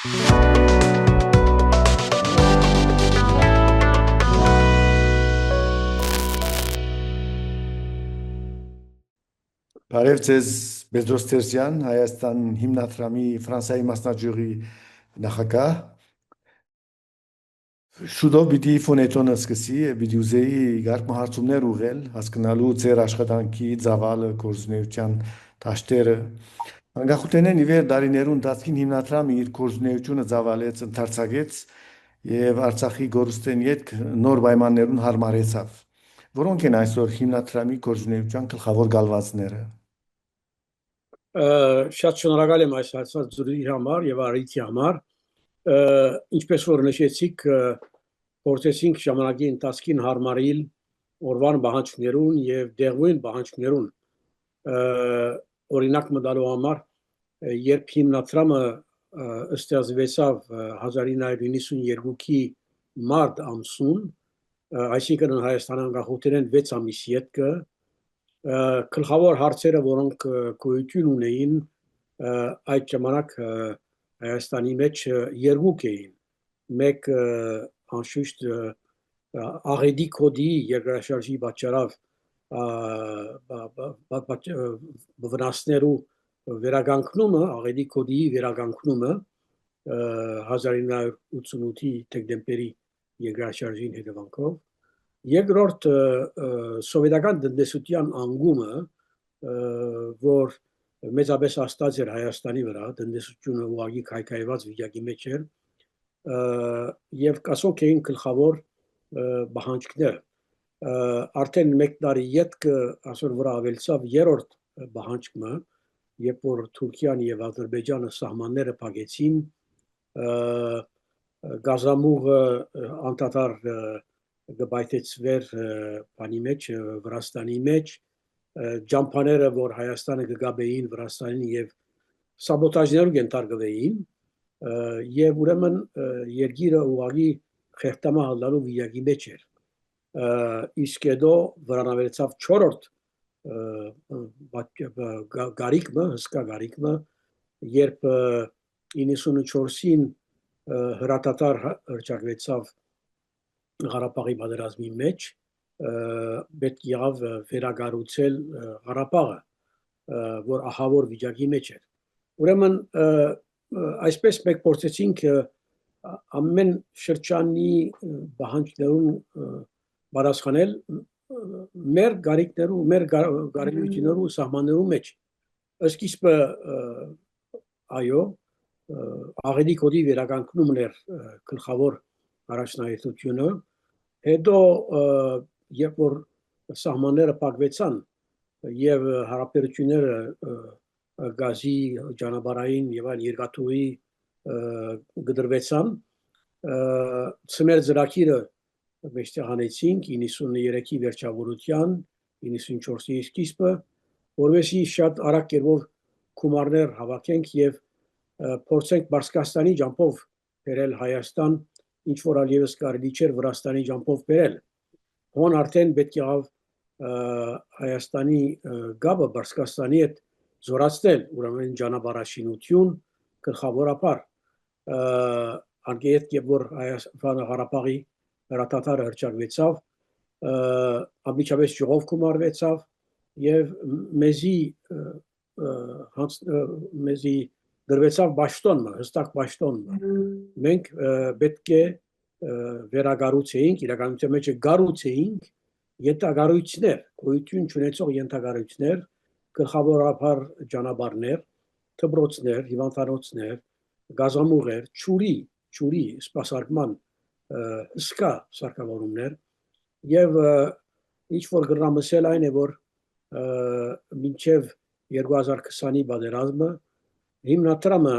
Բարև ձեզ Բեդրոս Տերզյան, Հայաստան հիմնադրամի Ֆրանսիայի մասնաճյուղի նախագահ։ Շուտով պիտի ֆոնետոնը սկսի, պիտի ուզեի գարկ հարցումներ ուղղել, հասկանալու ձեր աշխատանքի ծավալը, գործունեության դաշտերը։ Անկախութենեն իվեր դարիներուն ընթացքին հիմնադրամը իր գործունեությունը ծավալեց, ընդարձակեց եւ Արցախի գորուստեն յետք նոր պայմաններուն հարմարեցավ։ Որոնք են այսօր հիմնադրամի գործունեության գլխավոր գալվածները։ Շատ շնորհակալ եմ այս հարցազրույցի համար եւ առիթի համար։ Ինչպես որ նշեցիք, փորձեցինք ժամանակի ընթացքին հարմարել օրվան պահանջներուն եւ դեղույն պահանջներուն։ Օրինակ մտալու համար, երբ հիմնադրամը ստեղծվեցավ 1992-ի մարտ ամսուն, այսինքն Հայաստանի անկախության 6 ամիս յետքը, գլխավոր հարցերը, որոնք գոյություն ունեին այդ ժամանակ Հայաստանի մեջ երկուք էին։ Մեկ անշուշտ աղետի կոդի երկրաշարժի պատճառով վնասներու վերականգնումը, աղետի կոդի վերականգնումը 1988-ի դեկտեմբերի երկրաշարժին հետևանքով։ Երկրորդ սովետական տնտեսության անկումը, որ մեծապես հաստատ էր Հայաստանի վրա, տնտեսությունը ուղղակի քայքայված վիճակի մեջ էր, եւ կասոք էին գլխավոր պահանջները։ Արդեն մեկ տարի յետքը այսօր վրա ավելցավ երրորդ պահանջը, երբ որ Թուրքիան եւ Ադրբեջանը սահմանները փակեցին, գազամուղը անդադար գբայթեցվեր բանի մեջ, Վրաստանի մեջ, ջամփաները, որ Հայաստանը կգաբեին Վրաստանին եւ սաբոտաժներով ենթարկվեին, եւ ուրեմն երկիրը ուղղակի խեղդամահ վիճակի մեջ էր։ Իսկ հետո վրանավերցավ 4-րդ գարիկը, հսկա գարիկը, երբ 94-ին հրատատար հրճակվեցավ Ղարաբաղի պատերազմի մեջ, պետք եղավ վերակառուցել Ղարաբաղը, որ ահավոր վիճակի մեջ էր։ Ուրեմն այսպես մենք փորձեցինք ամեն շրջանի պահանջներուն պատասխանել մեր գարիկներու, մեր գարելություններու սահմաններու մեջ։ Սկիզբը այո, աղետի կոդի վերականգնումն էր գլխավոր առաջնահերթությունը, հետո երբ որ սահմանները փակվեցան եւ հարաբերությունները գազի, ճանապարհային եւ այլ երկաթուղի գդրվեցան, ծմեր ծրագիրը մեջտեղ անեցինք 93-ի վերջավորության, 94-ի սկիզբը, որովհետեւ շատ արագ կերպով գումարներ հավաքենք եւ փորձենք Բարսկաստանի ջամփով բերել Հայաստան, ինչ որ ալիևս կարելի չէր Վրաստանի ջամփով բերել։ Հոն արդեն պետք եղավ Հայաստանի գաբը Բարսկաստանի հետ զորացնել, ուրեմն ճանապարհաշինություն գլխավորապես անկետ եւ որ Հայաստանը Ղարաբաղի հրատատարը հրճակվեցավ, ամբիջապես ժողով գումարվեցավ եւ մեզի դրվեցավ ճաշտոնը, հստակ ճաշտոնը։ Մենք պետք է վերակառուցեինք, իրականության մեջ կառուցեինք ենթակառույցներ, գոյություն չունեցող ենթակառույցներ, գլխավորապես ճանապարհներ, դպրոցներ, հիվանդանոցներ, գազամուղեր, ճուրի սպասարկման հսկա սարքավորումներ եւ ինչ որ գրամասել այն է որ մինչեւ 2020-ի պատերազմը հիմնադրամը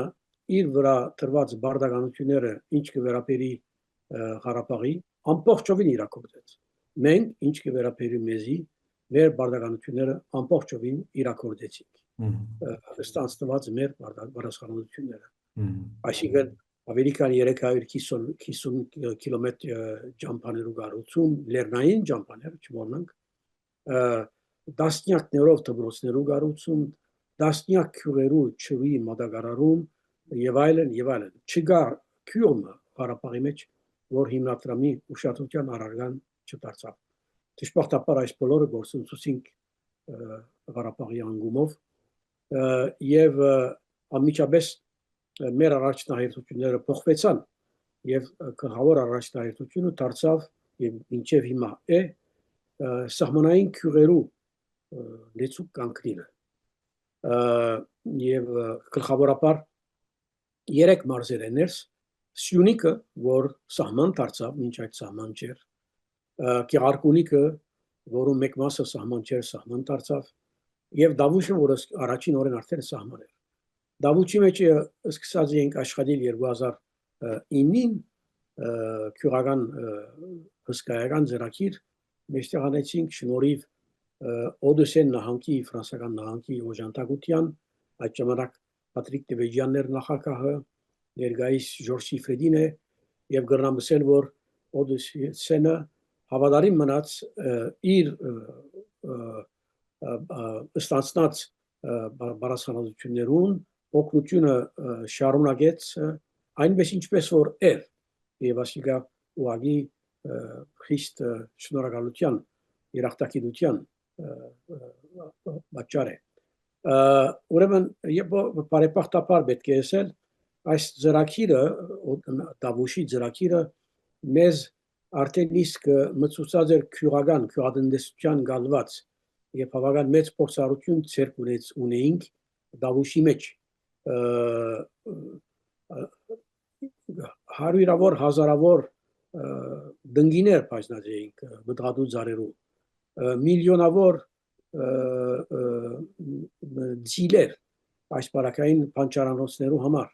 իր վրա տրված բարդականությունները ինչ կվերապերի Ղարաբաղի ամբողջովին իրականացրեց։ Մենք ինչ կվերապերի մեզի մեր բարդականությունները ամբողջովին իրականացրեցինք։ Ստանցված մեր բարդականությունները։ Այսինքն ավելի քան 350 կիլոմետր ճամփաներու կառուցում, լեռնային ճամփաներ, չմոռանանք, դասնյակներով դպրոցներու կառուցում, դասնյակ քյուղերու ճրի մատակարարում, եւ այլն չկա քյուրմը Ղարաբաղի մեջ որ հիմնադրամի ուշադրության առարգան չդարձավ ճշմարտաբար այս բոլորը գործընթացինք Ղարաբաղի անգումով եւ անմիջապես մեր առաջնահերթությունները փոխվեցան եւ գլխավոր առաջնահերթությունը դարձավ եւ մինչեւ հիմա է սահմանային քյուրերու լեցու կանգնինը եւ գլխավորաբար երեք մարզեր են ներս Սյունիքը որ սահման դարձավ մինչ այդ սահման չէր Գեղարքունիքը որում մեկ մասը սահման չէր սահման դարձավ եւ Դավուշը որը առաջին օրեն արդեն սահման էր Դավուշի մեջ սկսած ենք աշխատել 2009-ին քյուրական հսկայական ծրագիր մեջտեղ անեցինք շնորհիվ Օդեսեն նահանգի ֆրանսիական նահանգի օժանդակության այդ ժամանակ Պատրիկ Տևեջյանն էր նախագահը ներկայիս Ժորժի Ֆրեդին է եւ գրնամսել որ Օդեսենը հավատարիմ մնաց իր ստանցնած բարասանություններուն օգնությունը շարունակեց այնպես ինչպես որ էր եւ ասիկա ուղագի խիստ շնորհակալության երախտագիտության պատճառ է ուրեմն եւ բարեբախտաբար պետք է ասել այս ծրագիրը Դավուշի ծրագիրը մեզ արդեն իսկ մցուցած էր քյուրատնտեսության գալված եւ բավական մեծ փորձառություն ցերկ ունեինք Դավուշի մեջ հարյուրավոր հազարավոր դնգիներ բաժնած էինք մտածու ծառերու միլիոնավոր ձիլեր այս բարակային բանջարանոցներու համար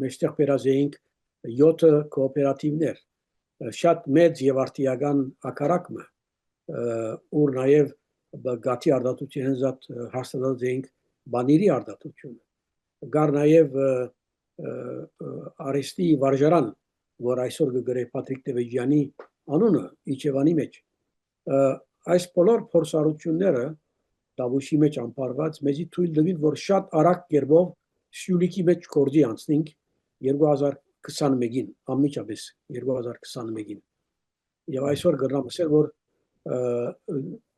մեջտեղ բերած էինք 7 կոոպերատիվներ շատ մեծ եւ արտիական ակարակը ուր նաեւ գաթի արտադրության զատ հաստատած էինք բանիրի արտադրությունը գար նաեւ արեստի վարժարան որ այսօր գրե Պատրիկ Տևեջյանի անունը Իջևանի մեջ այս բոլոր փորձառությունները Դավուշի մեջ ամփարված մեզի թույլ տվին որ շատ արագ կերպով Սյունիքի մեջ կորձի անցնենք 2021-ին ամիջապես 2021-ին եւ այսօր գրնամ ասել որ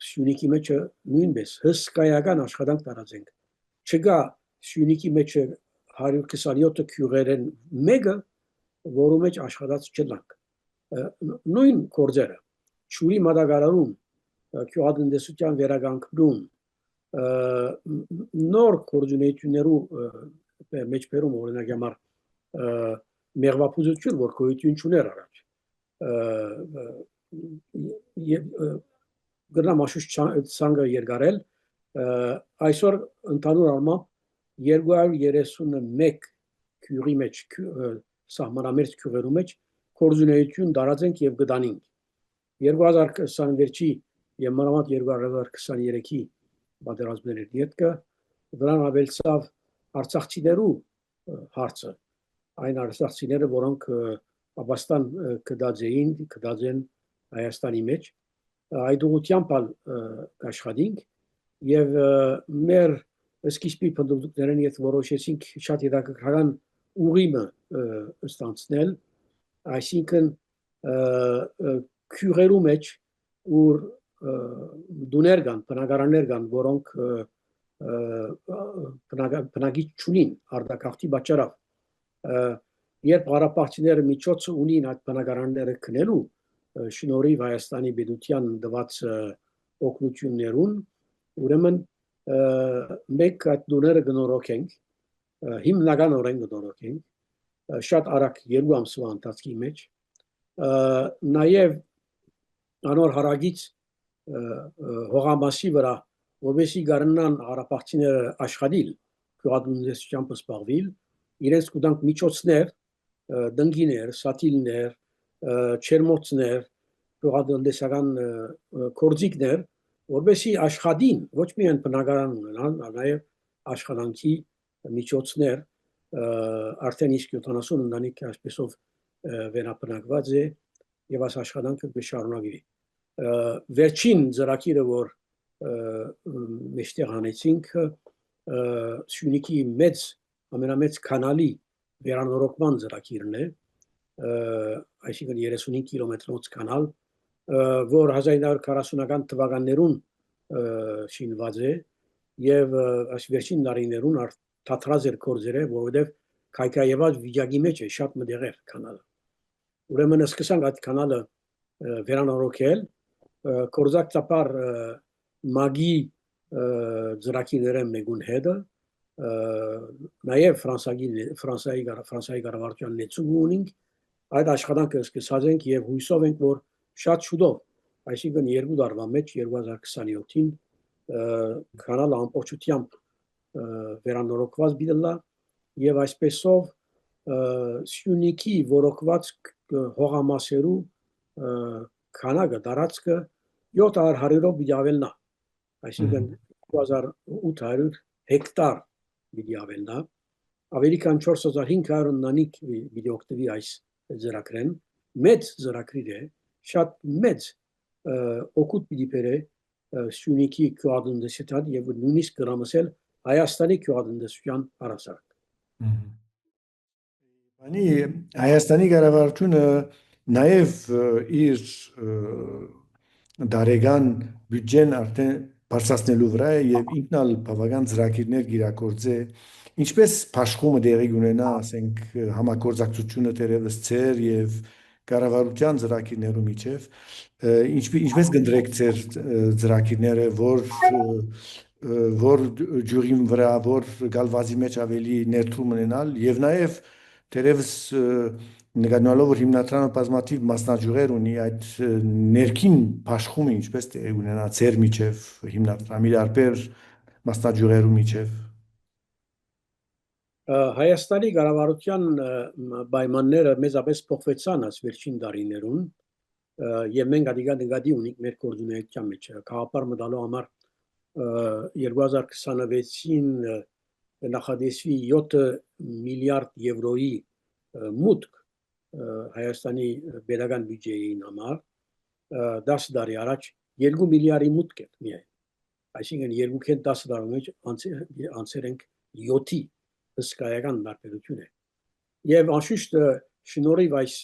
Սյունիքի մեջ նույնպես հսկայական աշխատանք տարածենք չկա Սյունիքի մեջ 127 քյուրերեն մեկը որու մեջ աշխատած չլանք նույն կորձերը ճուրի մատակարարում քյուրատնտեսության վերականգնում նոր կորձունեություններու մեջբերում օրինակ համար մեղվապուծություն որ գոյություն չուներ առաջ եւ գրնամ աշուշ ցանկը երկարել այսօր ընդհանուր առմամբ 231 քյուրի մեջ սահմանամերձ քյուրերու մեջ կորձունեություն տարածենք եւ գտանինք 2026-ի եւ մանավանդ 2023-ի պատերազմների դեպքը դրան ավելցավ արցախցիներու հարցը այն արցախցիները որոնք Աբաստան կդած են Հայաստանի մեջ այդ ուղղությամբ աշխատենք եւ մեր սկիզբի փոփոխություններն եւ որոշեցինք շատ հետաքրքրական ուղիմը ստանցնել այսինքն քյուրերու մեջ ուր դուներ կան բնակարաններ կան որոնք բնակիչ չունին արտակարգի պատճառով երբ Ղարաբաղցիները միջոցը ունին այդ բնակարանները քնելու շնորհիվ Հայաստանի պետության դված օգնություններուն ուրեմն մեկ այդ դուները գնորոքենք հիմնականորեն գնորոքենք շատ արագ 2 ամսվա ընթացքի մեջ նաև անոր հարագից հողամասի վրա որովհետեւ գարնան Ղարաբաղցիները աշխատիլ քյուրատնտեսությամբ զբաղվել իրենց կուտանք միջոցներ դնգիներ, սատիլներ, չերմոցներ, քյուրատնտեսական կորձիկներ, որովհետեւ աշխատին ոչ միայն բնակարան ունենան, այլ աշխատանքի միջոցներ արդեն իսկ 70 ընտանիք այսպեսով վերաբնակված է եւ այս աշխատանքը կշարունակվի վերջին ծրագիրը որ մեջտեղ անեցինք Սյունիքի ամենամեծ կանալի վերանորոգման ծրագիրն է, այսինքն 35 կիլոմետրոց կանալ, որ 1940-ական թվականներուն շինված է եւ վերջին տարիներուն թատրած էր կորձերը, որովհետեւ քայքայված վիճակի մեջ է շատ մտեղեր կանալը։ Ուրեմն սկսանք այդ կանալը վերանորոգել, կորզակցաբար մագի ծրագիրները մեգուն հետը, նաև Ֆրանսիայի կառավարության ներծում ունենք, այդ աշխատանքը սկսած ենք եւ հույսով ենք, որ շատ շուտով, այսինքն 2 տարվա մեջ 2027-ին կանալը ամբողջությամբ վերանորոգված բիդլա եւ այսպեսով Սյունիքի որոկված հողամասերու քանակը տարածքը 700-ով բիդավելնա, այսինքն 2800 հեկտար բիդավելնա, ավելի քան 4500 նանիք բիդօգտվի այս ծրագրեն, մեծ ծրագրիր է, շատ մեծ օգուտ պիտի բերե Սյունիքի գյուղատնտեսության եւ նույնիսկ գրամասել Հայաստանի գյուղատնտեսության հարաբերակ։ Բանի Հայաստանի կառավարությունը նաև իր դարեգան բյուջեն արդեն բարձրացնելու վրա է եւ ինքնալ բավական ծրագիրներ գիրակորձե, ինչպես փաշխումը դեղի ունենա, ասենք համագործակցությունը դերևս ծեր եւ կառավարության ծրագիրներու միջև, ինչպես կընտրեք ծեր ծրագիրները, որ ջուրին վրա, որ գալվազի մեջ ավելի ներդրում ունենալ եւ նաեւ դերևս նկատելով որ հիմնադրամը բազմաթիվ մասնաճյուղեր ունի, այդ ներքին փաշխումը ինչպես տեղի ունենա ծեր միջև հիմնադրամի դարբեր մասնաճյուղերու միջև։ Հայաստանի կառավարության պայմանները մեծապես փոխվեցան այս վերջին տարիներուն եւ մենք ադիգադի ունենք մեր կոորդինացիա մեջ քաղաքապար մտալու համար 2026-ին նախադեсվի 7 միլիարդ եվրոյի մուտք Հայաստանի պետական բյուջեին համար 10 տարի առաջ 2 միլիարդի մուտք է միայն, այսինքն 2-10 տարի մեջ անցել ենք 7-ի հսկայական տարբերություն է եւ անշուշտ շնորհիվ այս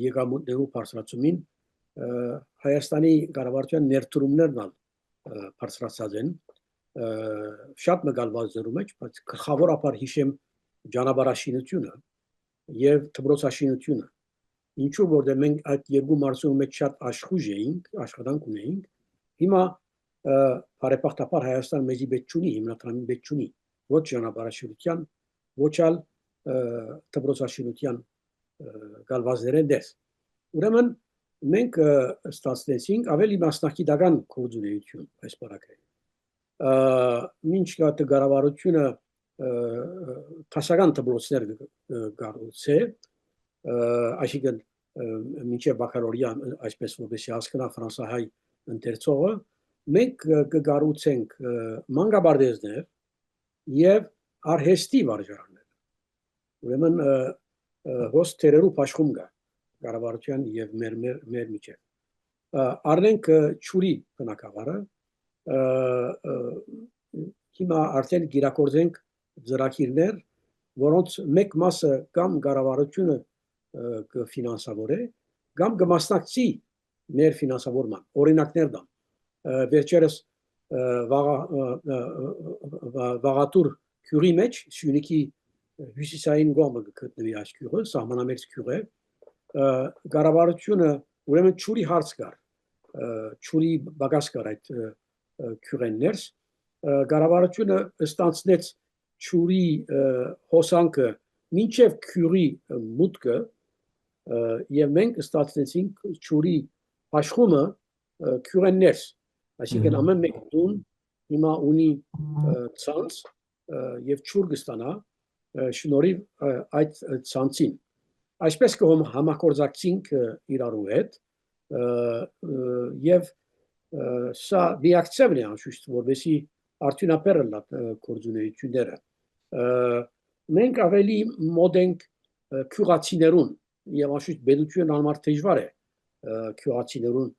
եկամուտներու բարձրացումին Հայաստանի կառավարության ներդրումներն բարձրացած են շատ մգալվածներու մեջ, բայց գլխավորապես հիշեմ ճանապարհաշինությունը եւ դպրոցաշինությունը, ինչու որտեղ մենք այդ երկու մարզերու մեջ շատ աշխուժ էինք, աշխատանք ունեինք, հիմա բարեբախտաբար Հայաստան մեզի պետք չունի, հիմնադրամի պետք չունի, ոչ ճանապարհաշինության, ոչ ալ դպրոցաշինության գալվածներեն դες։ Ուրեմն մենք ստացվեցինք ավելի մասնակիտական կոորդինացիա այս բարակը։ Մինչ կառավարությունը տասական դպրոցներ կառուցե, այսինքն մինչև բակալորիա, այսպես որպես հասկանա ֆրանսահայ ընթերցողը, մենք կկառուցենք մանկաբարձներ եւ արհեստի վարժարաններ։ Ուրեմն հոստ թերերու փաշխում կա կառավարության եւ մեր միջև։ Առնենք ճուրի բնակավարը, հիմա արդեն գիրակորձենք ծրագիրներ, որոնց մեկ մասը կամ կառավարությունը կֆինանսավորե, կամ կմասնակցի մեր ֆինանսավորման։ Օրինակներ դամ։ Վերջերս Վաղատուր քյուրի մեջ Սյունիքի հյուսիսային կողմը գտնվի այս քյուրը, սահմանամերձ քյուր է, կառավարությունը ուրեմն ճուրի հարց կար, ճուրի բագաս կար այդ քյուրեն ներս, կառավարությունը ստանցնեց ճուրի հոսանքը մինչև քյուրի մուտքը եւ մենք ստացնեցինք ճուրի աշխումը քյուրեն ներս, այսինքն ամեն մեկ տուն հիմա ունի ցանց եւ ճուր կստանա շնորհիվ այդ ցանցին, այսպես կհամագործակցենք իրարու հետ եւ սա դիակցիան է անշուշտ որովհետեւ արդյունաբեր լա կոորդինացիաները մենք ավելի մոտ ենք քյուրացիներուն եւ անշուշտ բեդությունը համար դժվար է քյուրացիներուն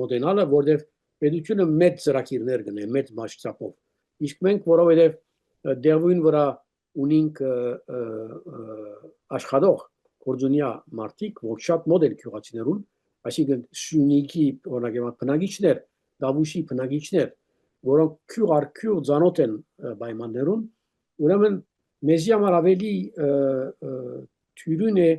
մոդենալը որովհետեւ բեդությունը մեծ ծրագիրներ կնե մեծ մասշտաբով իսկ մենք որովհետև դերվույն վրա ունենք աշխատող գործունյա մարդիկ, որ շատ մոտ են գյուղացիներուն, այսինքն Սյունիքի օրինակ բնակիչներ, Դավուշի բնակիչներ, որոնք քյուղ առ քյուղ ծանոթ են պայմաններուն, ուրեմն մեզի համար ավելի թյուրին է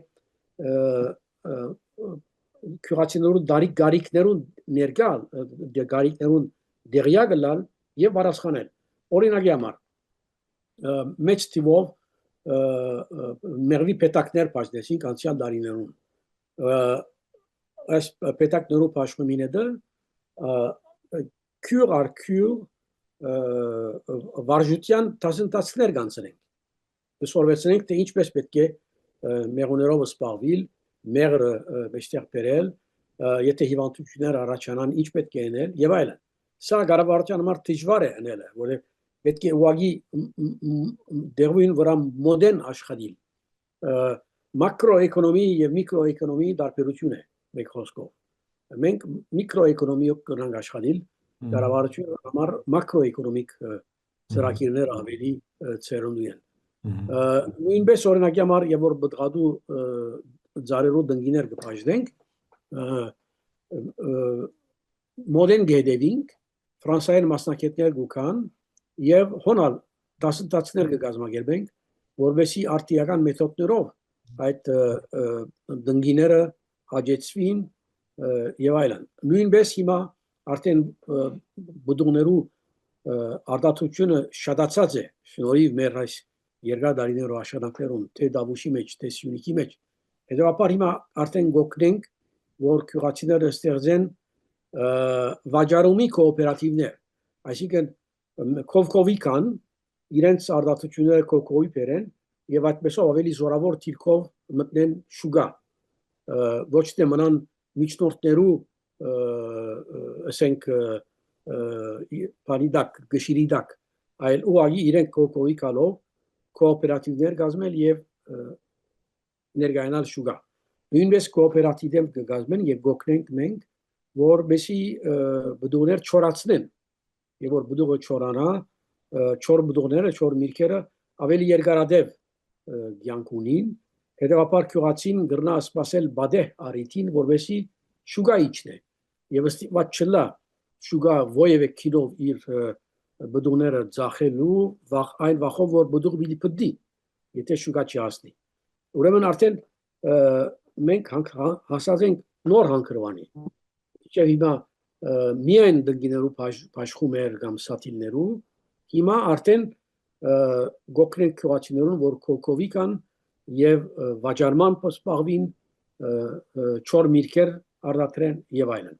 գյուղացիներուն գարիքներուն ներկալ, գարիքներուն դեղյա գլալ եւ պատասխանել։ Օրինակի համար մեծ թիվով մեղվի պետակներ բաժնեցինք անցյալ տարիներուն։ Այս պետակներու պաշտպանինը քյուղ առ քյուղ վարժության դասընթացներ կանցնենք։ Սորվեցնենք թե ինչպես պետք է մեղուներով սպառվել, մեղրը մեջտեղ բերել, եթե հիվանդություններ առաջանան, ինչ պետք է անել եւ այլն։ Սա կառավարության համար դժվար է անելը, որովհետեւ պետք է ուղղակի դերվին վրա մոդեն աշխատել։ Մակրոէկոնոմի եւ միկրոէկոնոմի տարբերություն է մեկ խոսքով։ Մենք միկրոէկոնոմիով կնանք աշխատել, կառավարությունը համար մակրոէկոնոմիկ ծրագիրներ ավելի ծերունի են։ Նույնպես օրինակի համար եւ որ բդղադու ծարերու դնգիներ կբաժնենք, մոդեն գեդեվինք, ֆրանսայեն մասնակիցներ գուքան եւ հոնալ դասընթացներ կկազմակերպենք, որովհետեւ արտիական մեթոդներով այդ դնգիները հաջեցվին եւ այլն։ Նույնպես հիմա արդեն բդուղներու արտադրությունը շատացած է շնորհիվ մեր այս երկար տարիներու աշխատանքներուն թե Դավուշի մեջ, թե Սյունիքի մեջ։ Հետևաբար հիմա արդեն գոքնենք, որ գյուղացիները ստեղծեն վաճառումի կոոպերատիվներ, այսինքն կովկովիկան իրենց արտադրությունները կովկովի բերեն եւ այդպեսով ավելի զորավոր թիրքով մտնեն շուգա, ոչ թե մնան միջնորդներու ասենք պարիդակ, գշիրիդակ, այլ ուղղակի իրենք կովկովի կալով կոոպերատիվներ կազմել եւ ներկայանալ շուգա։ Նույնպես կոոպերատիվ կգազմեն եւ գոքնենք մենք, որբեսի բդուղներ չորացնեն եւ որ բդուղը չորանա, չոր բդուղները, չոր միրգերը ավելի երկարադեպ կյանք ունին, հետեւաբար գյուղացին գրնա սպասել բադեհ արիթին, որբեսի շուգա իջնե եւ ստիպված չլա շուգա ովևէ քիլով իր բդուղները ծախելու այն վախով որ բդուղ պիտի պտի, եթե շուգա չհասնի։ Ուրեմն արդեն մենք հասած ենք նոր հանգրվանի։ Չէ հիմա միայն դգիներու աշխում էր կամ սատիլներու, հիմա արդեն գոքնենք գյուղացիներուն, որ կոկովիկան եւ վաճառման սպառվին չոր միրգեր արտադրեն եւ այլն։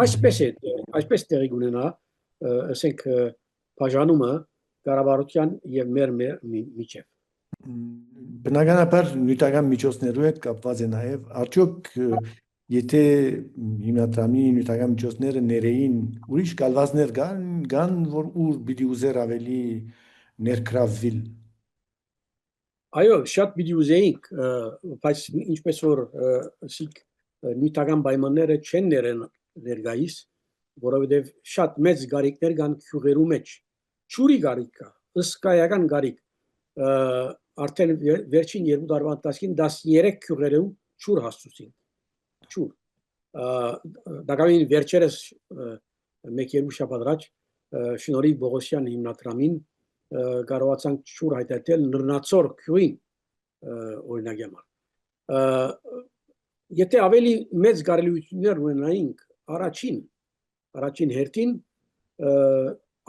Այսպես տեղի ունենա, ասենք բաժանումը կառավարության եւ մեր միջև։ Բնականաբար նյութական միջոցներով հետ կապված է նաև արդյոք եթե հիմնադրամի նյութական միջոցները ներեին ուրիշ կալվածներ կան որ ուր պիտի ուզեր ավելի ներգրավվել։ Այո, շատ պիտի ուզեինք, բայց ինչպես որ ասիկ նյութական պայմանները չեն ներկայիս, որովհետև շատ մեծ գարիկներ կան քյուղերու մեջ։ Ճուրի գարիկ կա, ըսկայական գարիկ։ Արդեն վերջին 2 տարվա ընթացքին 13 քյուղերու ճուր հասցուցին։ Ճուր։ Դակավին վերջերս 1-2 շաբաթ առաջ շնորհիվ Բողոսյան հիմնադրամին կարողացանք ճուր հայտարարել Նռնացոր քյուղին օրինակի համար։ Եթե ավելի մեծ կարելիություններ ունենայինք առաջին հերթին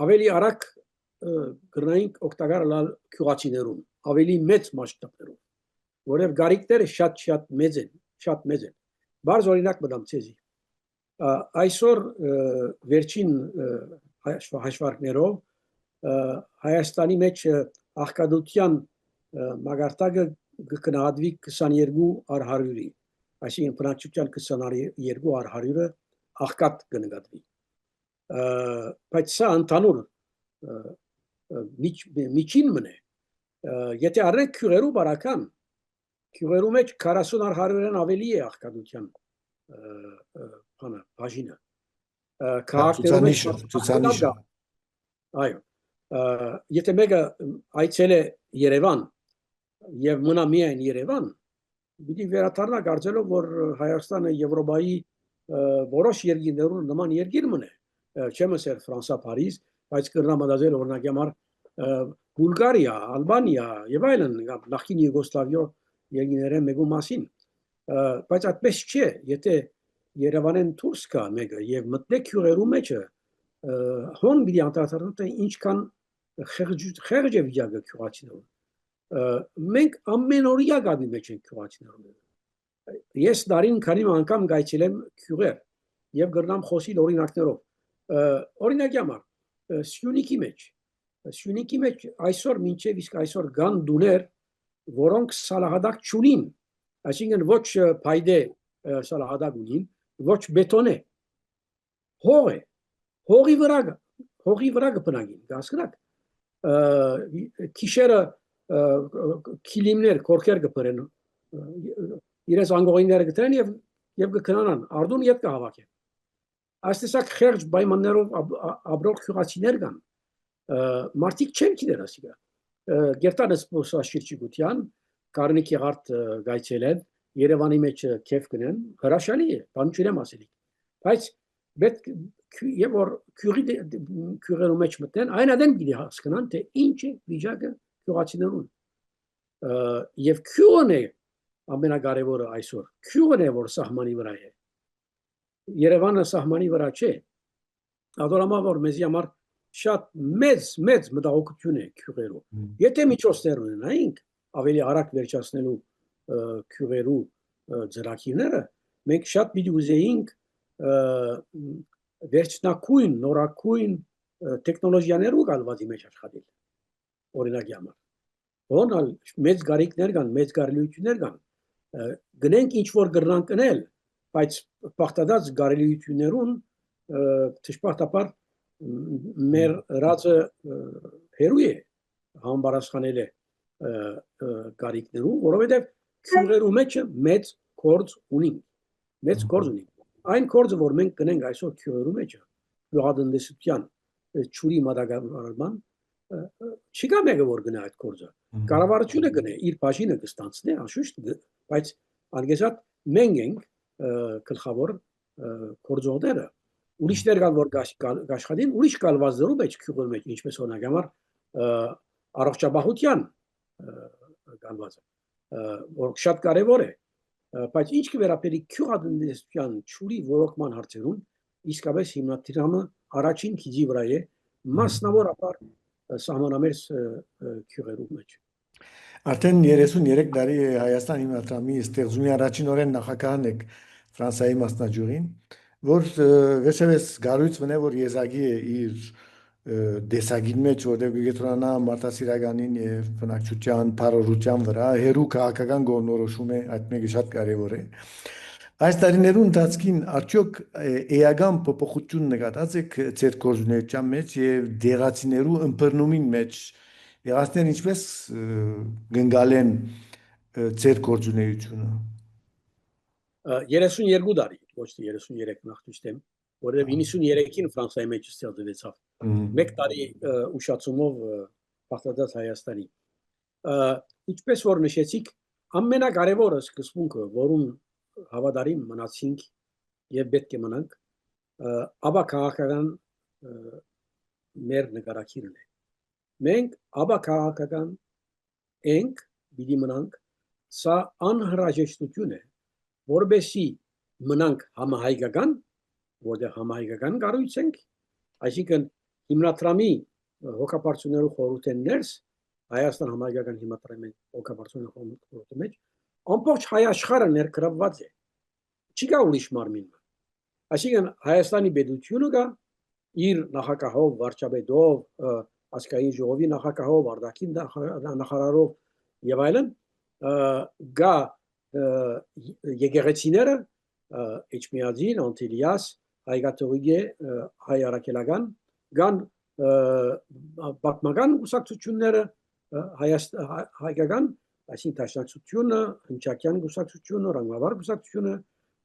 ավելի արագ գրնայինք օգտակար լալ քյուղացիներուն, ավելի մեծ մասշտաբներով, որև գարիկները շատ մեծ են։ Բարձ օրինակ մտամ ցեզի։ Այսօր վերջին հաշվարկներով Հայաստանի մեջ աղքատության մագարտակը կգնահատվի 22/100-ի, այսինքն բնակչության 22/100-ը աղքատ կնկատվի։ Բայց սա ընդհանուր միջին մնե։ Եթե առնենք քյուղերու բարական, քյուղերու մեջ 40/100-ն ավելի է աղքատության բաժինը։ Քաղաքներում ցուցանիշը։ Այո։ Եթե մեկը այցել է Երևան եւ մնա միայն Երևան, պիտի վերադառնա կարծելով, որ Հայաստանը Եվրոպայի որոշ երկիրներում նման երկիր մնե, չեմ ասել Ֆրանսա, Փարիզ, բայց կրնա մտածել օրինակ համար Բուլղարիա, Ալբանիա եւ այլն, նախկին Յուգոսլավիա երկիրները մեկու մասին, բայց այդպես չէ, եթե Երևանեն դուրս գա մեկը եւ մտնե քյուրերու մեջը, հոն պիտի անդրադառնա թե ինչքան խեղճ է վիճակը քյուրացիներում։ Մենք ամենօրյա գաբի մեջ ենք քյուրացիներում։ Ես դարին քանի անգամ գայցել եմ քյուրեր եւ գրնամ խոսիլ օրինակներով։ Օրինակի համար Սյունիքի մեջ այսօր մինչև իսկ այսօր կան դուներ, որոնք սալահադակ չունին, այսինքն ոչ փայդե սալահադակ ունին, ոչ բետոնե, հող է, հողի վրա կբնակին, հասկանաք, քիշերը քիլիմներ, կորքեր կբրեն, իրենց անգողինները կտրեն եւ կքնանան, արդուն ետ կհավաքեն։ Այս տեսակ խեղճ պայմաններով ապրող քյուրացիներ կան, մարդիկ չեն գիտեր ասիկա, գերտանը սպասաշրջիկության, Կարնիկի հարթ գայցել են, Երևանի մեջ քեֆ կնեն, հրաշալի է, բան չունեմ ասելի, բայց եւ որ քյուրերու մեջ մտնեն, այն adem գիտի հասկանան, թե ինչ է վիճակը քյուրացիներուն, եւ քյուրն է ամենակարևորը այսօր, քյուրն է, որ սահմանի վրա է, Երևանը սահմանի վրա չէ, ադորամա որ մեզի համար շատ մեծ մտահոգություն է քյուրերու, եթե միջոցներ ունենայինք, ավելի արագ վերջացնելու քյուրերու ծրագիրները, մենք շատ պիտի ուզեինք վերջնակույն, նորակույն տեխնոլոգիաներու գալվածի մեջ աշխատել, օրինակի համար, ոնալ մեծ գարիքներ կան, մեծ կարելիություններ կան, գնենք ինչ-որ գրնանք կնել, բայց պաղտադած կարելիություններուն թշպախտապար մեր ռածը հերու է համբարասխանել է գարիքներու, որովհետև քյուրերու մեջը մեծ կորձ ունին, այն կորձը, որ մենք կնենք այսօր քյուրերու մեջը, գյուղատնտեսության ճուրի մատակարարման, չի կա մեկը, որ գնա այդ կորձը, կառավարությունը գնե, իր բաժինը կստանցնե, անշուշտ, բայց անգեզատ մենք ենք գլխավոր կորձողները, ուրիշներ կան, որ կաշխատին, ուրիշ կալվածներու մեջ քյուրերու մեջ, ինչպես օրինակ համար առողջապահության կալվածը, որ շատ կարևոր է, բայց ինչ կվերապերի քյուրատնտեսության ճուրի որոքման հարցերում, իսկապես հիմնադրամը առաջին քիզի վրա է, մասնավորապես սահմանամերձ քյուրերու մեջ։ Արդեն 33 տարի է Հայաստան հիմնադրամի ստեղծումի առաջին օրեն նախագահն եք Ֆրանսիայի մասնաճյուղին, որ վերջերս գարույց մնե, որ եզակի է իր դեսագին մեջ, որտեղ գետրոնանա մարդասիրականին եւ բնակչության բարօրության վրա, հերու քաղաքական գործնորոշում է, այդ մեկը շատ կարևոր է։ Այս տարիներու ընթացքին արդյոք էական փոփոխություն նկատած եք ձեր գործունեության մեջ եւ դեղացիներու ըմբռնումին մեջ, դեղացիներ ինչպես գնգալեն ձեր գործունեությունը։ 32 տարի, ոչ թե 33 նախտուշտեմ, որովհետև 93-ին Ֆրանսիայի մեջ ստեղծվեցավ։ Մեկ տարի ուշացումով պարտադած Հայաստանի։ Ինչպես որ նշեցիք, ամենակարևորը սկզբունքը, որուն հավատարիմ մնացինք եւ պետք է մնանք, ապա քաղաքական մեր նկարակիրն է։ Մենք ապա քաղաքական ենք, պիտի մնանք, սա անհրաժեշտություն է, որբեսի մնանք համահայկական, որտեղ համահայկական կառույց ենք, այսինքն հիմնադրամի հոգապարծություններու խորհրդեն ներս, Հայաստան համահայկական հիմնադրամի հոգապարծություններու խորհրդի մեջ, ամբողջ հայ աշխարհը ներգրավված է։ Չի կա ուրիշ մարմին։ Այսինքն Հայաստանի պետությունը կա իր նախագահով, վարչապետով, ազգային ժողովի նախագահով, արտաքին նախարարով եւ այլն, գա եկեղեցիները, Էջմիածին, Անտիլիաս, Հայկաթողիկե, հայ արաքելական, կան պատմական կուսակցությունները, հայկական, այսինքն Դաշնակցությունը, Հնչակյան կուսակցությունը, Ռազմավար կուսակցությունը,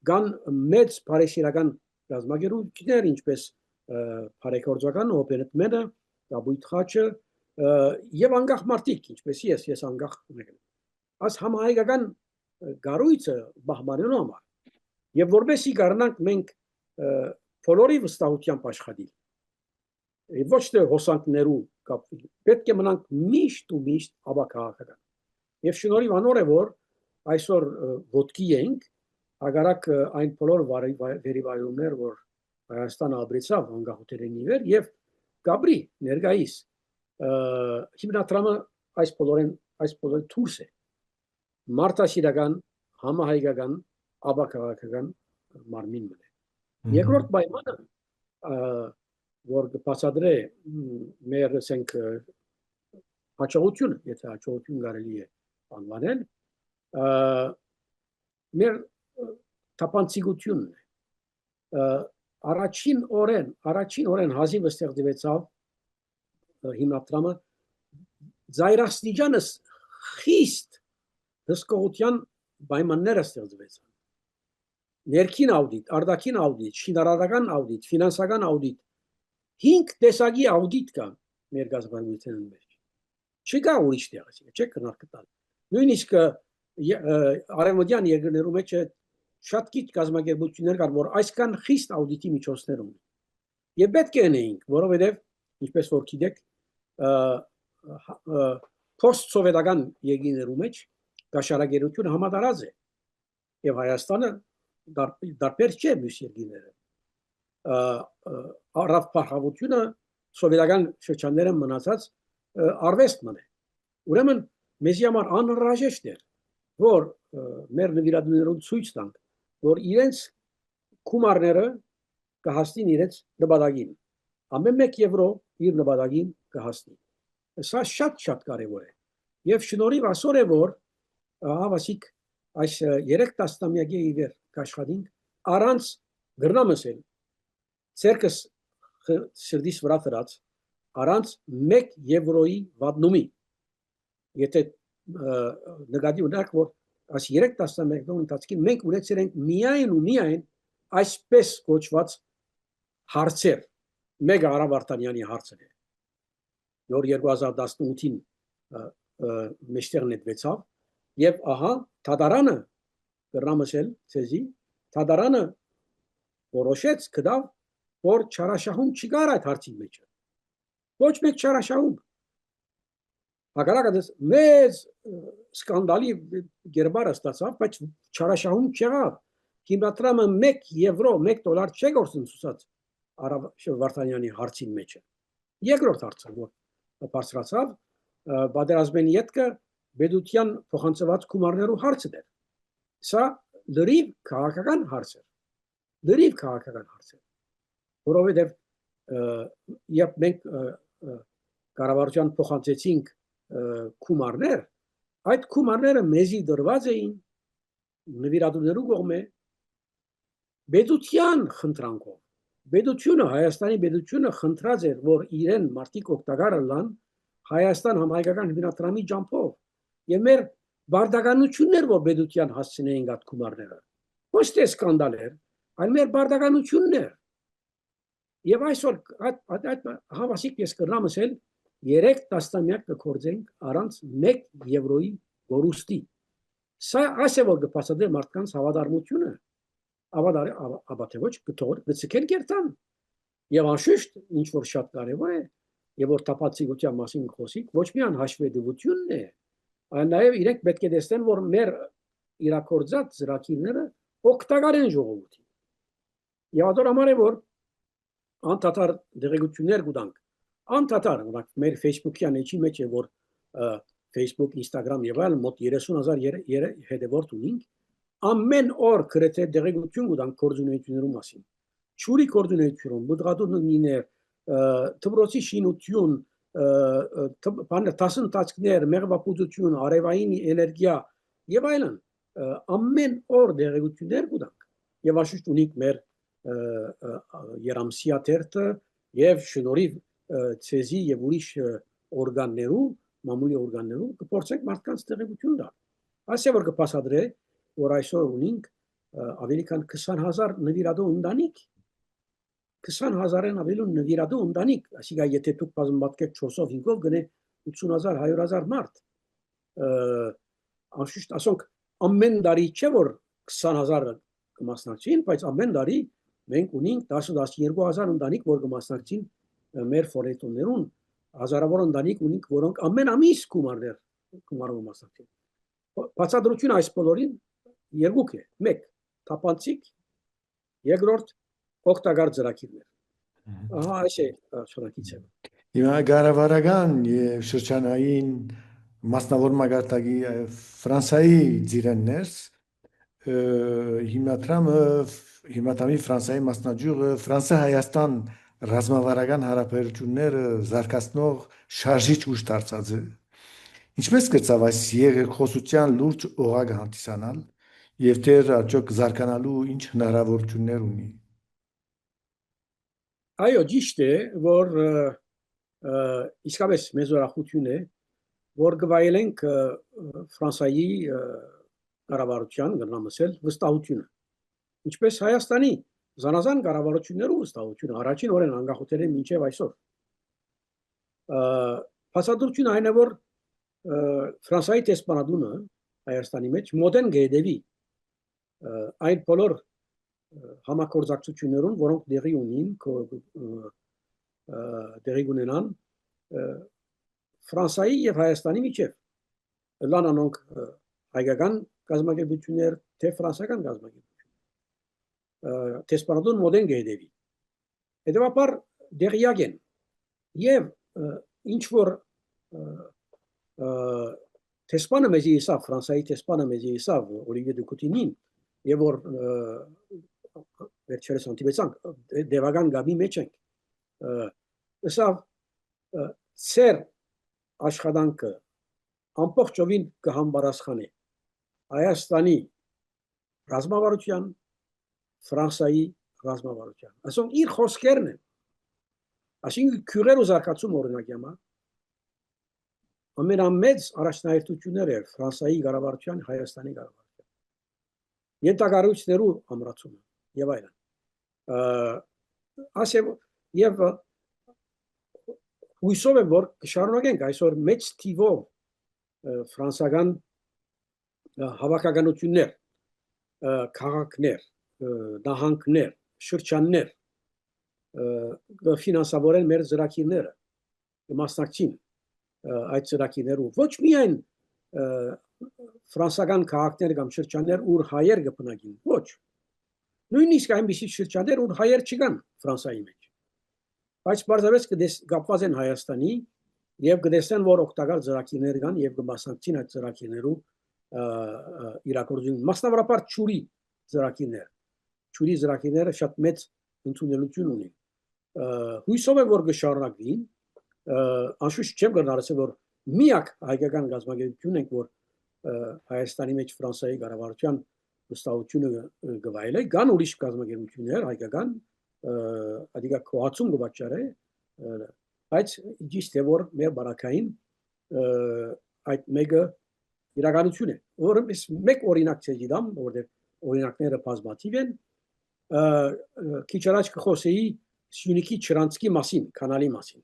կան մեծ բարեսիրական ռազմագերություններ, ինչպես բարեգործական օպերատորները, Կապույտ խաչը եւ անկախ մարդիկ, ինչպես ես անկախ ունեմ։ Աս համահայկական գառույցը բահմանելու համար եւ որովհետեւ գարնանք մենք բոլորի վստահությամբ աշխատել։ Ոչ թե հոսանքներու կապվել։ Պետք է մնանք միշտ ու միշտ ապակաղական։ Եվ շնորհիվ անոր է որ այսօր ոտքի ենք, ագարակ այն բոլոր վերիվայրումներ, որ Հայաստանը ապրեցավ անկախությունների վեր եւ գաբրի ներկայիս հիմնադրամը այս բոլորի թուրս է մարտաշիրական համահայկական ապակաղական մարմին մնե երկրորդ պայմանը որ բացադրե մեր ասենք հաջողությունը եթե հաջողություն կարելի է անվանել մեր տապանցիկությունն է առաջին օրեն հազիվը ստեղծվեցավ հիմնադրամը զայրաստիճանս խիստ հսկողության պայմանները ստեղծվեցան ներքին աուդիտ, արտաքին աուդիտ, շինարարական աուդիտ, ֆինանսական աուդիտ 5 տեսակի աուդիտ կա մեր գազաբանության մեջ չկա ուրիշ տեղ չէ քննարկել նույնիսկ արևմտյան երկրներում մեջ շատ քիչ գազམ་ակերպություններ կան որ այսքան խիստ աուդիտի միջոցներ ունեն եւ պետք է ունեինք որովհետեւ ինչպես որ գիտեք post-սովետական երկրներում մեջ գաշարագերությունը համատարած է եւ Հայաստանը դարբեր չէ մյուս երկրները առավ փախավությունը սովետական շրջանները մնացած արվեստ մնե ուրեմն մեզի համար անհրաժեշտ է որ մեր նվիրատուներուն ցույց տանք որ իրենց կումարները կհասնին իրենց նպատակին ամեն մեկ եվրո իր նպատակին կհասնի սա շատ կարևոր է եւ շնորհիվ ասոր է որ հավասիկ այս 3 տասնամյակի իվեր կաշխատենք առանց գրնամսել ցերկս սրդիս վրա դրած առանց 1 եվրոյի վատնումի եթե նկատի ունենք որ այս 3 տասնամյակի ընթացքում մենք ունեցել ենք միայն այսպես կոչված հարցեր մեկ Արա Վարդանյանի հարցն է նոր 2018-ին մեջտեղ նետվեցավ եւ ահա Թադարանը գրնամսել ցեզի Թադարանը որոշեց կդավ որ չարաշահում չկար այդ հարցի մեջ ոչ մեկ չարաշահում հակառակը մեծ սկանդալի գերբարը ստացավ բայց չարաշահում չեղավ հիմնադրամը 1 եվրո 1 դոլար չէ գործընծած Արա Վարդանյանի հարցին մեջ երկրորդ հարցը որ բարձրացավ պատերազմեն յետքը բեդության փոխանցված գումարներու հարցը դեր սա լրիվ քաղաքական հարց է որովհետև երբ մենք կառավարության փոխանցեցինք գումարներ այդ գումարները մեզի դրված էին նվիրատուներու կողմէ բեդության խնդրանքով բեդությունը Հայաստանի բեդությունը խնդրած էր որ իրեն մարտիկ օգտակարը լան Հայաստան համահայկական հիմնադրամի ջամփով եւ մեր բարդականություններ որ բեդության հասցնեին այդ գումարները ոչ թե սկանդալ էր այլ մեր բարդականություններ եւ այսօր հավասիկ ես կրնամսել 3 տասնամյակ կգործենք առանց 1 եվրոյի գորուստի սա ասե որ կփաստադրի մարդկանց հավատարմությունը ապա ոչ կթոր գցքեն կերտան եւ անշուշտ ինչ որ շատ կարեւոր է եւ որ տապացիկության մասին խոսիկ ոչ միայն հաշվետվությունն է այլ նաեւ իրենք պետք է տեսնեն որ մեր իրակորձած ծրագիրները օգտակար են ժողովրդին եւ ադոր համար է որ անդադար դեղեցություններ կուտանք անդադար մեր Facebook-յան էջի մեջ է որ Facebook, Instagram եւ այլ մոտ 30000 հետևորդ ունենք ամեն օր գրեթե դեղեցություն կուտանք կորձունեություններու մասին ճուրի կորձունեություն բուդղադունիներ թբրոցի շինություն տասնտացքներ մեղվապուծություն արևային էներգիա եւ այլն ամեն օր դեղեցություններ կուտանք եւ աշուշտ ունենք մեր երամսիա թերթը եւ շնորհիվ ցեզի եւ ուրիշ օրգաններու մամուլի օրգաններու կփորձենք մարդկանց տեղեկություն տալ ասե որ կփաստադրե որ այսօր ունենք ավելի քան 20000 նվիրատու ընտանիք 20,000-ն ավելուն նվիրատու ընտանիք, այսինքն եթե դուք բազմապատկեք 4-ով 5-ով գնե 80,000, 100,000 մարդ, անշուշտ ասոնք ամեն տարի չէ որ 20,000-ը կմասնակցին, բայց ամեն տարի մենք ունենք 10-12,000 ընտանիք, որ կմասնակցին մեր ֆորետոններուն, հազարավոր ընտանիք ունենք, որոնք ամեն ամիս գումարով մասնակցին։ Բացատրությունը այս բոլորին երկուք է, մեկ թափանցիկ, երկրորդ օգտակար ծրագիրներ։ Ահա այս է շնորհակալություն։ Հիմա գարավարական եւ շրջանային մասնավոր մագարտակի Ֆրանսայի ծիրեններ հիմնադրամի Ֆրանսայի մասնաճյուղը Ֆրանսա-Հայաստան ռազմավարական հարաբերությունները զարգացնող շարժիչ ուժ դարձած է։ Ինչպես կցավ այս երկխոսության լուրջ օղակ հանդիսանալ եւ դեր արդյոք զարգանալու ինչ հնարավորություններ ունի։ Այո, ճիշտ է, որ իսկապես մեծ ուրախություն է, որ գվայելենք Ֆրանսայի կառավարության գնամսել վստահությունը։ Ինչպես Հայաստանի զանազան կառավարություններու վստահությունը առաջին օրեն անկախության է մինչև այսօր։ Բացատրությունը այն է, որ Ֆրանսայի տեսփանատունը Հայաստանի մեջ մոդեն գեդեվի այդ բոլոր համագործակցություններուն, որոնք դեղի ունենան Ֆրանսայի եւ Հայաստանի միջև լանանոնք հայկական գազམ་ագերբություններ, թե ֆրանսական գազམ་ագերբություն։ Տեսփանատուն մոդեն գեդեվի։ Հետևաբար դեղյակ են եւ ինչ որ տեսփանը մեզի իսավ, Ֆրանսայի տեսփանը մեզի իսավ Օլիվիե դու Կուտինին եւ որ վերջերս հանդիպեցանք դեվագան գաբի մեջ ենք իսավ սեր աշխատանքը ամբողջովին կհամբարացնի Հայաստանի ռազմավարության Ֆրանսայի ռազմավարության ասոնք իր խոսքերն են այսինքն քյուրեր ու զարգացում օրինակ հիմա ամենամեծ առաջնահերթությունները Ֆրանսայի կառավարության Հայաստանի կառավարության ենթակառույցներու ամրացումը եւ այլն ասեմ եւ հույսով եմ որ կշարունակենք այսօր մեծ թիվով ֆրանսական հավաքականություններ քաղաքներ նահանգներ շրջաններ ֆինանսավորեն մեր ծրագիրները մասնակցին այդ ծրագիրներով ոչ միայն ֆրանսական քաղաքներ կամ շրջաններ ուր հայեր կբնակին ոչ նույնիսկ այնպիսի շրջաններ ուր հայեր չկան Ֆրանսայի մեջ բայց բարձրապես կապված են Հայաստանի եւ կտեսնեն որ օգտակար ծրագիրներ կան եւ կմասնակցին այդ ծրագիրներով իրակորձին մասնավորապես ճուրի ծրագիրները շատ մեծ ընդունելություն ունեն հույսով եմ որ կշարունակվին անշուշտ չեմ կարող ասել որ միակ հայկական գազམ་ագերբություն ենք որ Հայաստանի մեջ Ֆրանսայի կառավարության վստահությունը գվայել է կան ուրիշ գազམ་ագերբություններ հայկական ադիգա կոացում կվաճառե բայց ճիշտ է որ մեր բարակային այդ մեկը իրականություն է որպես մեկ օրինակ ցեզի դամ որտեղ օրինակները բազմաթիվ են քիչ առաջ կխոսեի Սյունիքի Չրանցկի մասին կանալի մասին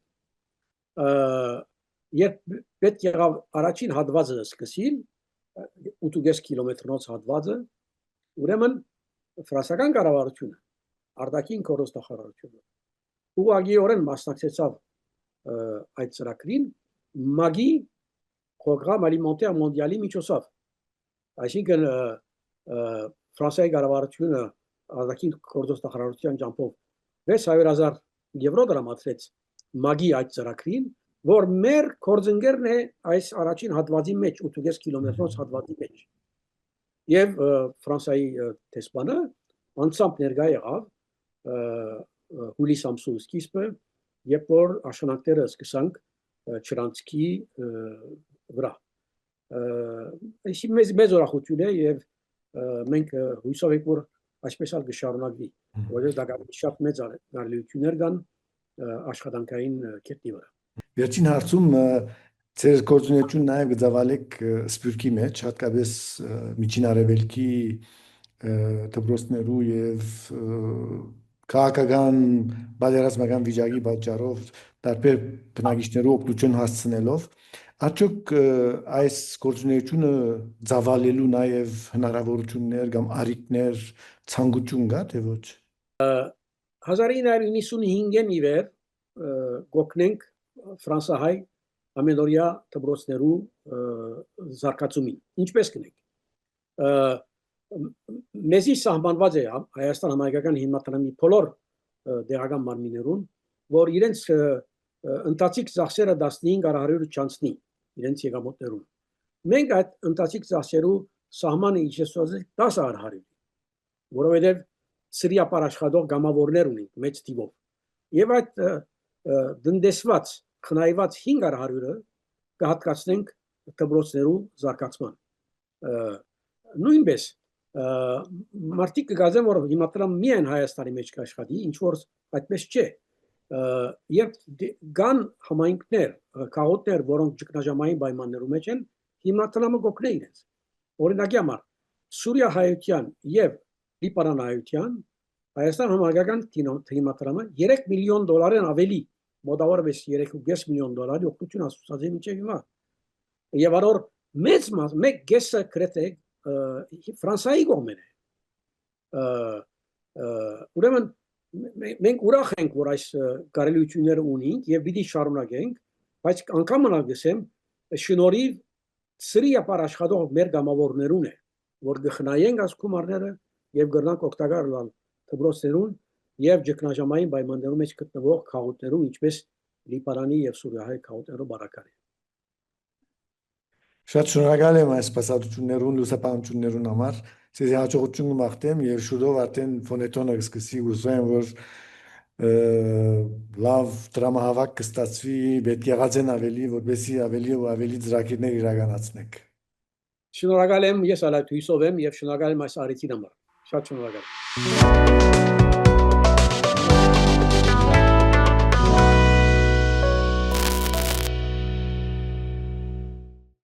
երբ պետք եղավ առաջին հատվածը սկսին 8.5 կիլոմետրոնոց հատվածը ուրեմն ֆրանսական կառավարությունը արտաքին կորստախարարությունը ուղղակիորեն մասնակցեցավ այդ ծրագրին մագի Programme alimentaire mondial միջոցով այսինքն Ֆրանսիայի կառավարությունը արտաքին կորստախարարության ճամփով 600,000 եվրո դրամատրեց մագի այդ ծրագրին որ մեր կորձընկերն է այս առաջին հատվածի մեջ 8.5 կիլոմետրոց հատվածի մեջ եւ Ֆրանսիայի տեսփանը անցամբ ներկայ եղավ հուլիս ամսու սկիզբը երբ որ աշնանքները սկսանք Չրանցկի վրա այսի մեծ ուրախություն է եւ մենք հույսով ենք որ այսպես ալ կշարունակվի որովհետեւ դա շատ մեծ արժեքներ կան աշխատանքային կետնի վրա Վերջին հարցում ձեր գործունեությունը նաև գծավալեք Սփյուռքի մեջ, հատկապես Միջին Արևելքի դպրոցներու եւ քաղաքական բادرազմական վիճակի պատճառով տարբեր բնակիչներու օգնություն հասցնելով արդյոք այս գործունեությունը ծավալելու նաև հնարավորություններ կամ արիքներ ցանկություն կա թե ոչ 1995-ին ի վեր գոքնենք ֆրանսահայ ամենօրյա դպրոցներու զարգացումին ինչպես կնենք մեզի սահմանված է Հայաստան համայնքական հիմնադրամի բոլոր դեղական մարմիններուն որ իրենց ընտածիկ ծախսերը 15% չանցնի իրենց եկամուտներուն մենք այդ ընտածիկ ծախսերու սահմանը իջեցրել 10% որովհետև սրիապար աշխատող գամավորներ ունենք մեծ թիվով եւ այդ դնդեսված խնայված 5%-ը կհատկացնենք դպրոցներու զարգացման նույնպես մարդիկ կգազեն որ հիմնադրամ միայն Հայաստանի մեջ կաշխատի ինչ որ այդպես չէ երբ կան համայնքներ քաղաքներ որոնք ճգնաժամային պայմաններում մեջ են հիմնադրամը կօգնի իրենց օրինակի համար Սուրիա հայության եւ Լիբանան հայության Հայաստան համագական հիմնադրամը $3 միլիոն ավելի մոտավորապես $3.5 միլիոն օգնություն ասուցած է մինչև հիմա եւ առոր մեկ գեսը գրեթե Ֆրանսիայի կողմն է ուրեմն մենք ուրախ ենք որ այս կարելիությունները ունենք եւ պիտի շարունակենք բայց անգամ մնացեմ շնորհիվ սրիապար աշխատող մեր գամավորներուն է որ գխնայենք այս գումարները եւ գրնանք օգտակար լալ դպրոցներուն եւ ճգնաժամային պայմաններում մեջ գտնվող քաղաքներում ինչպես Լիբանանի եւ Սուրիայի քաղաքներու բարակարի Շատ շնորհակալ եմ այս սպասարկություններուն լուսապանություններուն համար Ձեզ հաջողություն կմաղթեմ եւ շուտով արդեն ֆոնետոնը կսկսի ուզում որ լավ դրամահավաք կստացվի պետք եղածեն ավելի որպեսզի ավելի ու ավելի ծրագիրներ իրականացնենք Շնորհակալ եմ ես ալա հույսով եմ եւ շնորհակալ եմ այս արիթին համար շատ շնորհակալ